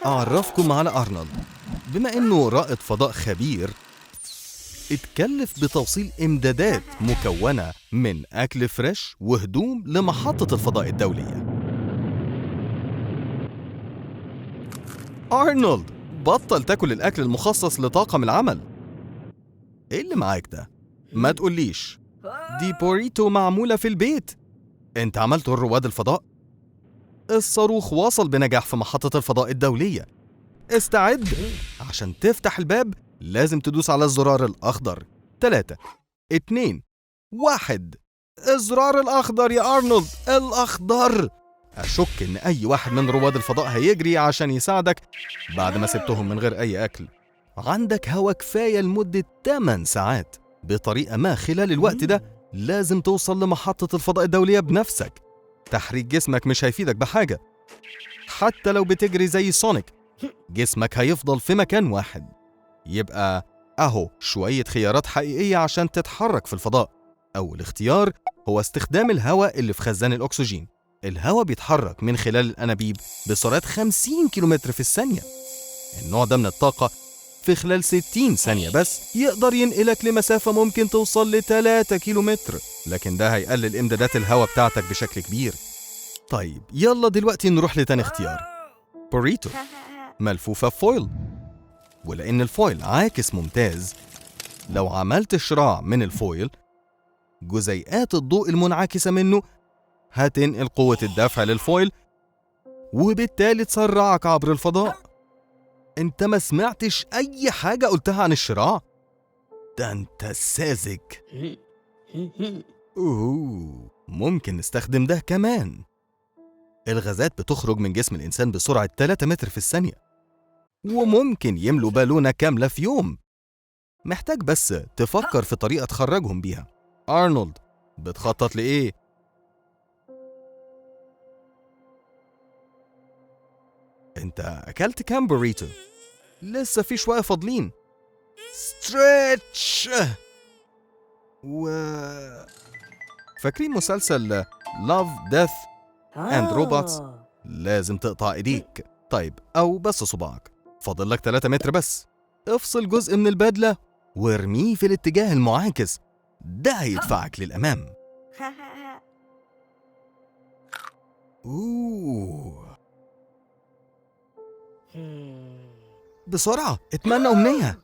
أعرفكم على أرنولد. بما إنه رائد فضاء خبير، اتكلف بتوصيل إمدادات مكونة من أكل فريش وهدوم لمحطة الفضاء الدولية. أرنولد، بطل تاكل الأكل المخصص لطاقم العمل. إيه اللي معاك ده؟ ما تقوليش دي بوريتو معمولة في البيت. أنت عملته لرواد الفضاء؟ الصاروخ وصل بنجاح في محطة الفضاء الدولية. استعد، عشان تفتح الباب لازم تدوس على الزرار الأخضر. 3 2 1. الزرار الأخضر يا أرنولد، الأخضر. أشك إن أي واحد من رواد الفضاء هيجري عشان يساعدك بعد ما سبتهم من غير أي أكل. عندك هوا كفاية لمدة 8 ساعات. بطريقة ما خلال الوقت ده لازم توصل لمحطة الفضاء الدولية بنفسك. تحريك جسمك مش هيفيدك بحاجة. حتى لو بتجري زي سونيك، جسمك هيفضل في مكان واحد. يبقى أهو شوية خيارات حقيقية عشان تتحرك في الفضاء. أول اختيار هو استخدام الهواء اللي في خزان الأكسجين. الهواء بيتحرك من خلال الأنابيب بسرعة 50 كيلومتر في الثانية. النوع ده من الطاقة في خلال 60 ثانية بس يقدر ينقلك لمسافة ممكن توصل ل3 كيلومتر، لكن ده هيقلل إمدادات الهواء بتاعتك بشكل كبير. طيب يلا دلوقتي نروح لتاني اختيار، بوريتو، ملفوفة فويل. ولأن الفويل عاكس ممتاز، لو عملت شراع من الفويل، جزيئات الضوء المنعكسة منه هتنقل قوة الدفع للفويل وبالتالي تسرعك عبر الفضاء. انت ما سمعتش أي حاجة قلتها عن الشراع؟ ده انت ساذج. ممكن نستخدم ده كمان. الغازات بتخرج من جسم الإنسان بسرعة 3 متر في الثانية، وممكن يملوا بالونة كاملة في يوم. محتاج بس تفكر في طريقة تخرجهم بيها. أرنولد، بتخطط لإيه؟ انت أكلت كام بوريتو؟ لسه في شوية فاضلين. ستريتش. فاكرين مسلسل لاف ديث اند روبوتس؟ لازم تقطع ايديك. طيب، او بس صباعك. فاضل لك 3 متر بس. افصل جزء من البدلة وارميه في الاتجاه المعاكس، ده هيدفعك للأمام. بسرعة، اتمنى أمنية.